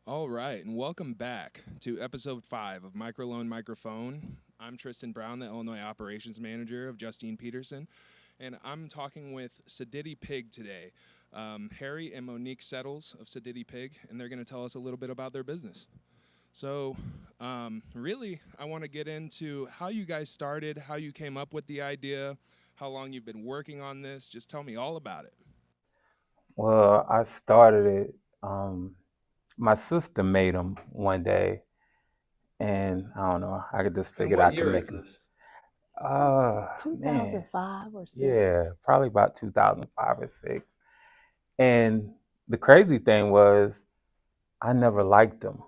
All right, and welcome back to episode 5 of Microloan Microphone. I'm Tristan Brown, the Illinois Operations Manager of Justine Petersen, and I'm talking with Siddity Pig today. Harry and Monique Settles of Siddity Pig, and they're going to tell us a little bit about their business. So, really, I want to get into how you guys started, how you came up with the idea, how long you've been working on this. Just tell me all about it. Well, I started it. My sister made them one day, and I don't know. I just And figured what I could year make is them. this? Man, 2005 or 6. yeah, probably about 2005 or six. And the crazy thing was, I never liked them.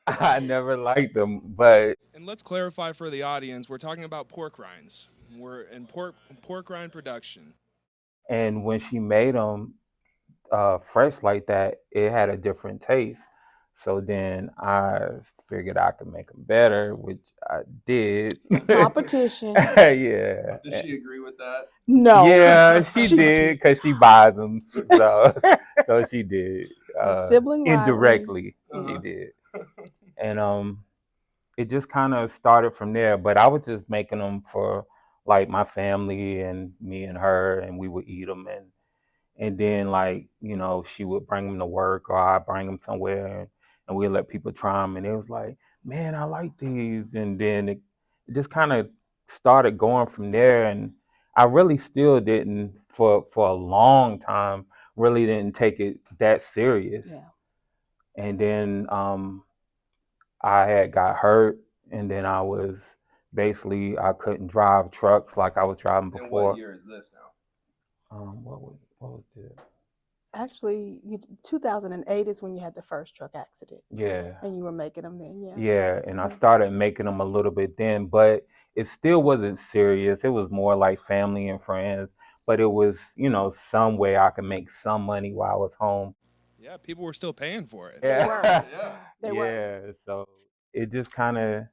I never liked them, but And let's clarify for the audience, we're talking about pork rinds. We're in pork rind production. and when she made them fresh like that, it had a different taste. So then I figured I could make them better, which I did. Competition. Yeah. Does she agree with that? No. Yeah, she She did did. because she buys them. So, so she did. A sibling rivalry. Indirectly, she Uh-huh. did. And it just kind of started from there. But I was just making them for like my family and me and her, and we would eat them. And then like she would bring them to work or I bring them somewhere, and we let people try them, and it was like, man, I like these. And then it just kind of started going from there. And I really still didn't for a long time really didn't take it that serious. Yeah. And then I had got hurt, and then I was basically I couldn't drive trucks like I was driving And what before. year is this now? What was it? Actually, 2008 is when you had the first truck accident. Yeah. And you were making them then, yeah. Yeah, and I Mhm. started making them a little bit then, but it still wasn't serious. It was more like family and friends, but it was, some way I could make some money while I was home. Yeah, people were still paying for it. They were. Yeah. They were. Yeah, so it just kind of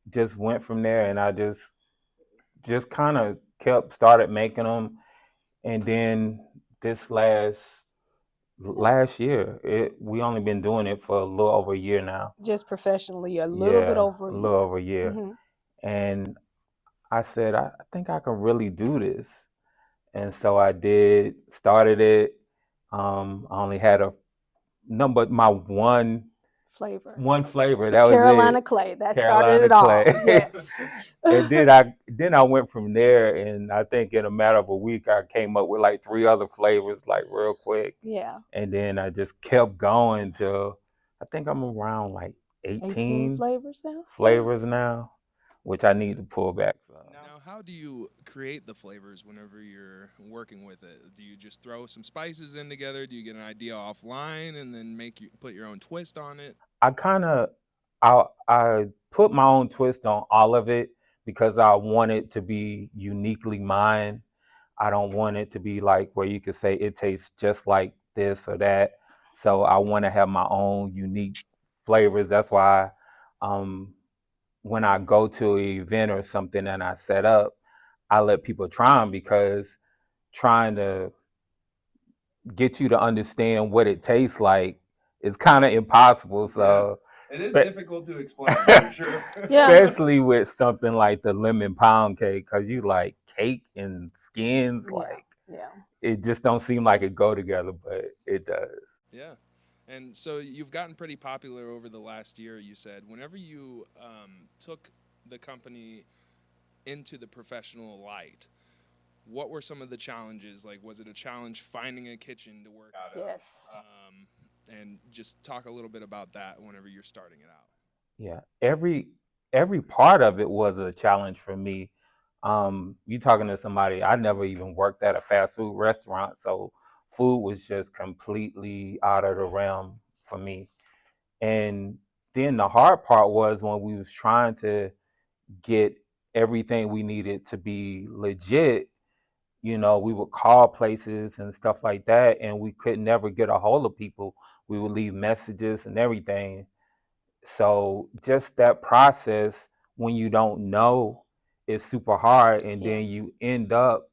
just went from there, and I just kind of kept started making them, and then this last year, we only been doing it for a little over a year now. Just professionally, a little bit Yeah, over a a little year. over a year. Hmm. And I said, I think I can really do this. And so I did, started it. I only had my Flavor. one flavor. That was Carolina it. clay. That started Carolina it all. clay. Yes. And then I went from there, and I think in a matter of a week I came up with like 3 other flavors like real quick. Yeah. And then I just kept going till I think I'm around like 18 18 flavors now. flavors now, which I need to pull back some. Now, how do you create the flavors whenever you're working with it? Do you just throw some spices in together? Do you get an idea offline and then put your own twist on it? I kind of I put my own twist on all of it because I want it to be uniquely mine. I don't want it to be like where you could say it tastes just like this or that. So I want to have my own unique flavors. That's why um, when I go to an event or something and I set up, I let people try them because trying to get you to understand what it tastes like is kind of impossible. So It is difficult to explain for sure. Yeah. especially with something like the lemon pound cake, because you like cake and skins, Yeah. like Yeah. it just don't seem like it go together, but it does. Yeah. And so you've gotten pretty popular over the last year, you said. Whenever you took the company into the professional light, what were some of the challenges? Like, was it a challenge finding a kitchen to work at? Yes. And just talk a little bit about that whenever you're starting it out. Yeah, every part of it was a challenge for me. You talking to somebody, I never even worked at a fast food restaurant, so food was just completely out of the realm for me. And then the hard part was when we was trying to get everything we needed to be legit. We would call places and stuff like that, and we could never get a hold of people. We would leave messages and everything. So just that process, when you don't know, is super hard, and Yeah. then you end up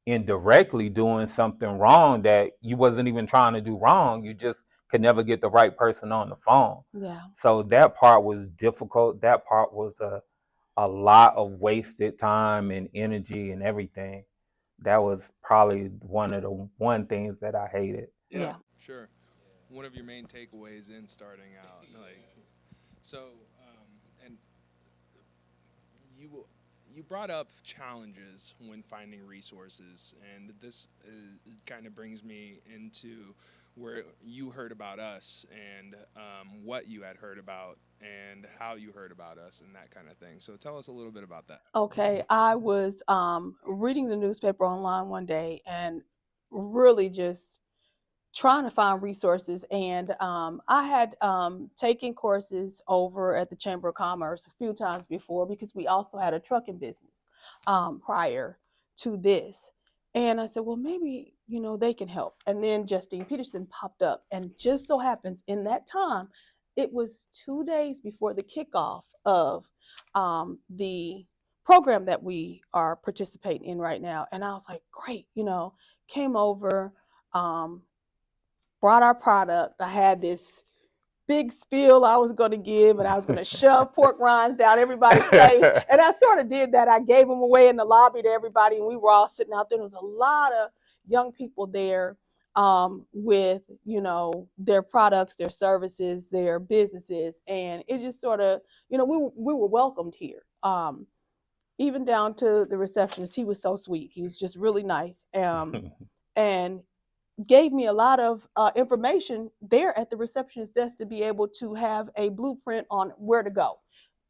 indirectly doing something wrong that you wasn't even trying to do wrong. You just could never get the right person on the phone. Yeah. So that part was difficult. That part was a lot of wasted time and energy and everything. That was probably one of the things that I hated. Yeah. Sure. One of your main takeaways in starting out, and you brought up challenges when finding resources, and this kind of brings me into where you heard about us and what you had heard about and how you heard about us and that kind of thing. So tell us a little bit about that. Okay, I was reading the newspaper online one day and really just trying to find resources. And I had taken courses over at the Chamber of Commerce a few times before because we also had a trucking business prior to this. And I said, well, maybe, they can help. And then Justine Petersen popped up. And just so happens in that time, it was 2 days before the kickoff of the program that we are participating in right now. And I was like, great, came over, brought our product. I had this big spiel I was going to give, and I was going to shove pork rinds down everybody's face. And I sort of did that. I gave them away in the lobby to everybody, and we were all sitting out there. There was a lot of young people there with, their products, their services, their businesses. And it just sort of, we were welcomed here. Even down to the receptionist. He was so sweet. He was just really nice. And gave me a lot of information there at the receptionist desk to be able to have a blueprint on where to go,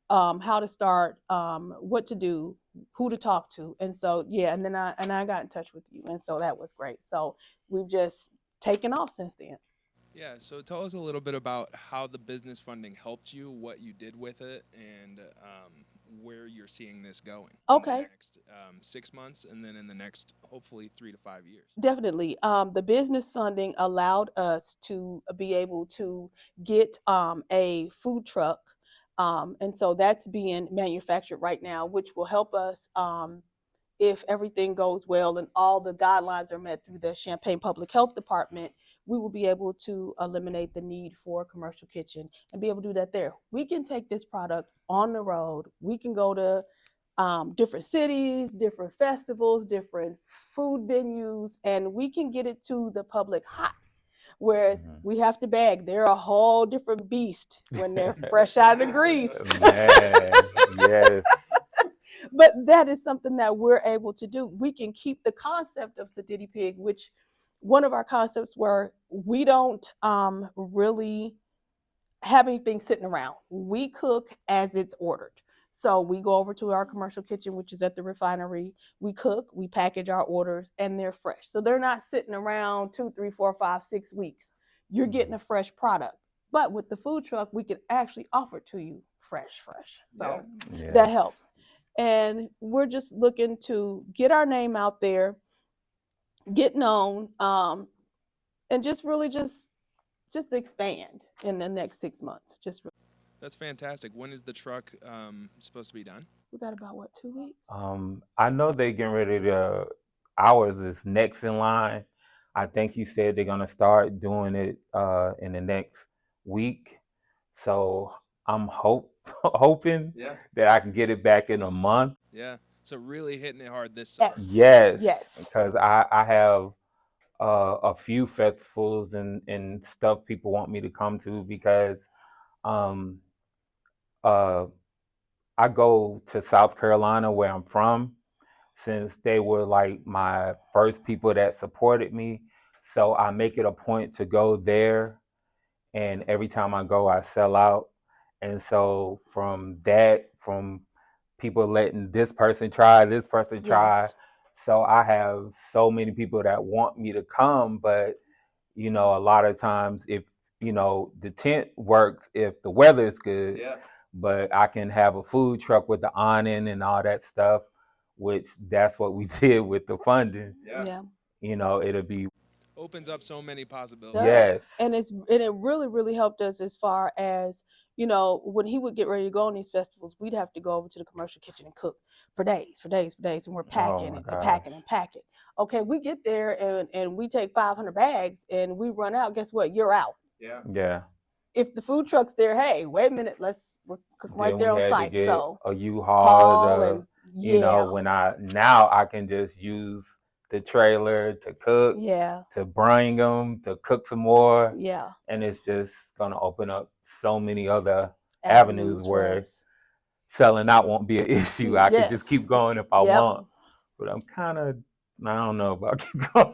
how to start, what to do, who to talk to. And so, yeah, and then I got in touch with you. And so that was great. So we've just taken off since then. Yeah, so tell us a little bit about how the business funding helped you, what you did with it, and where you're seeing this going Okay. in the next 6 months and then in the next, hopefully, 3 to 5 years. Definitely. The business funding allowed us to be able to get a food truck. And so that's being manufactured right now, which will help us if everything goes well and all the guidelines are met through the Champaign Public Health Department. We will be able to eliminate the need for a commercial kitchen and be able to do that there. We can take this product on the road. We can go to different cities, different festivals, different food venues, and we can get it to the public hot. Whereas we have to bag. They're a whole different beast when they're fresh out of the grease. Man, yes. But that is something that we're able to do. We can keep the concept of Siddity Pig, which one of our concepts were we don't really have anything sitting around. We cook as it's ordered. So we go over to our commercial kitchen, which is at the refinery. We cook, we package our orders, and they're fresh. So they're not sitting around 2, 3, 4, 5, 6 weeks. You're getting a fresh product. But with the food truck, we can actually offer it to you fresh. So that helps. And we're just looking to get our name out there, get known, and just really just expand in the next 6 months. That's fantastic. When is the truck supposed to be done? We got about 2 weeks? I know they're getting ready to. Ours is next in line. I think you said they're gonna start doing it in the next week. So I'm hoping that I can get it back in a month. Yeah. So really hitting it hard this summer. Yes. Because I have a few festivals and stuff people want me to come to because I go to South Carolina where I'm from, since they were like my first people that supported me. So I make it a point to go there, and every time I go, I sell out. And so from people letting this person try, so I have so many people that want me to come, but a lot of times if the tent works if the weather is good. But I can have a food truck with the awning and all that stuff, which that's what we did with the funding. It'll be opens up so many possibilities. Yes. And it really, really helped us as far as, when he would get ready to go on these festivals, we'd have to go over to the commercial kitchen and cook for days. And we're packing and packing. Okay, we get there and we take 500 bags and we run out. Guess what? You're out. Yeah. Yeah. If the food truck's there, hey, wait a minute, we're cooking right Then there we on had to site. get So a U-Haul haul to, and you know, yeah, now I can just use the trailer to cook, yeah, to bring them, to cook some more, yeah. and it's just gonna open up so many other avenues Avenues for where us. selling out won't be an issue. I could just Yes. keep going if I Yep. want, but I'm kind of, I don't know about keep going.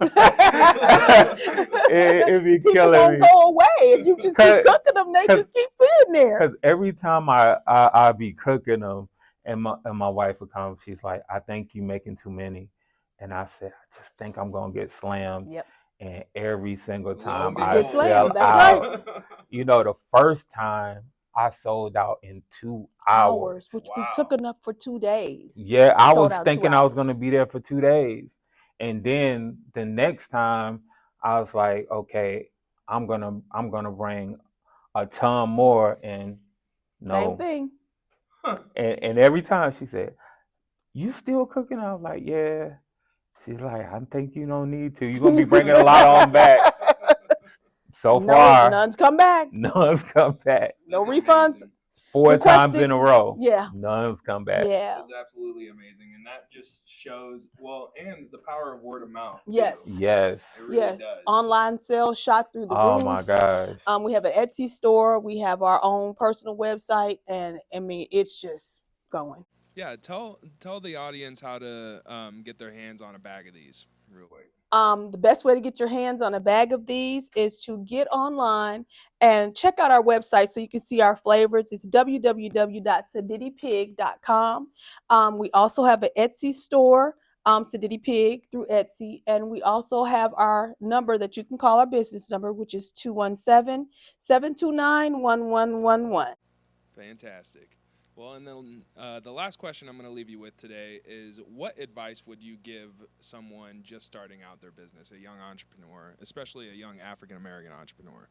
It be People killing won't me. go away if you just keep cooking them. They just keep being there. Because every time I be cooking them, and my wife would come, she's like, "I think you making too many," and I said, "I just think I'm gonna get slammed." Yep. And every single Lo time and I Get behold. sell slammed. That's out. right. You know, the first time I sold out in 2 hours. Which we Wow. took enough for 2 days. Yeah, I Sold was out 2 thinking I was gonna hours. be there for 2 days, and then the next time I was like, okay, I'm gonna bring a ton more, and Same no, thing. and every time she said, "You still cooking?" I was like, "Yeah." She's like, "I think you don't need to. You're gonna be bringing a lot on back." So No, far, none's come back. none's come back. No That's refunds. amazing. 4 times Requested. in a row. Yeah. None's come back. Yeah. That's absolutely amazing, and that just shows and the power of word of mouth. too. Yes. Yes. It really Yes. does. Online sales shot through the Oh roof. my gosh. We have an Etsy store. We have our own personal website, and I mean, it's just going. Yeah, tell the audience how to get their hands on a bag of these real quick. The best way to get your hands on a bag of these is to get online and check out our website so you can see our flavors. It's www.sidditypig.com. We also have an Etsy store, Siddity Pig through Etsy, and we also have our number that you can call our business number, which is 217-729-1111. Fantastic. Well, and then the last question I'm going to leave you with today is, what advice would you give someone just starting out their business, a young entrepreneur, especially a young African American entrepreneur?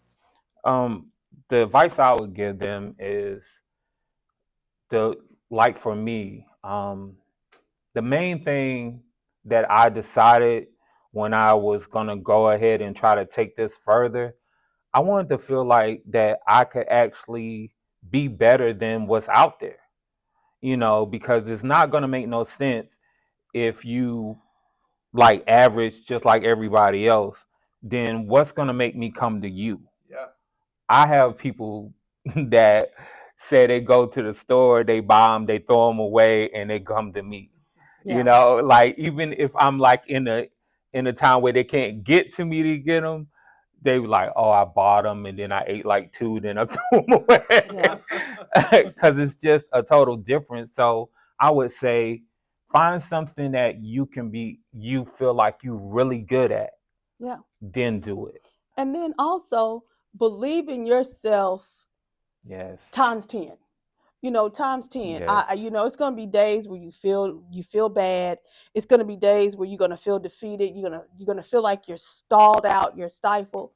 The advice I would give them is for me, the main thing that I decided when I was gonna go ahead and try to take this further, I wanted to feel like that I could actually be better than what's out there. You know, because it's not gonna make no sense if you like average just like everybody else, then what's gonna make me come to you? Yeah. I have people that say they go to the store, they buy them, they throw them away, and they come to me. Yeah. You know, like even if I'm like in a time where they can't get to me to get them, they were like, "Oh, I bought them, and then I ate like 2, then I threw them away," Yeah. because it's just a total difference. So I would say, find something that you feel like you're really good at, Yeah. then do it. And then also believe in yourself Yes. times 10. Times 10. Yes. It's going to be days where you feel bad. It's going to be days where you're going to feel defeated. You're going to feel like you're stalled out, you're stifled.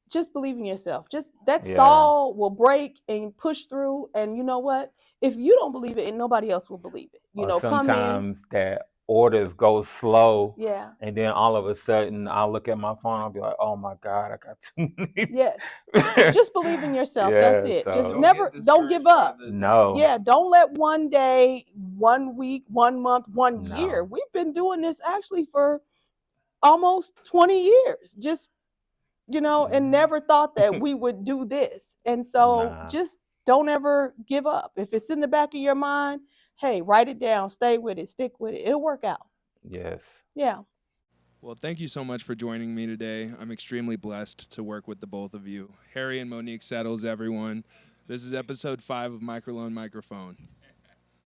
Just believe in yourself. Just that stall will break and push through. And you know what? If you don't believe it, and nobody else will believe it. Or Come in. sometimes that orders go slow, Yeah. and then all of a sudden I'll look at my phone, I'll be like, "Oh my God, I got too many." Yes. Just believe in yourself. Yeah, That's it. so Just Don't don't give up. no. Yeah, don't let one day, 1 week, 1 month, 1 No. year. We've been doing this actually for almost 20 years. Just, and never thought that we would do this. And so Nah. just don't ever give up. If it's in the back of your mind, hey, write it down, stay with it, stick with it. It'll work out. Yes. Yeah. Well, thank you so much for joining me today. I'm extremely blessed to work with the both of you. Harry and Monique Settles, everyone. This is episode 5 of Microloan Microphone.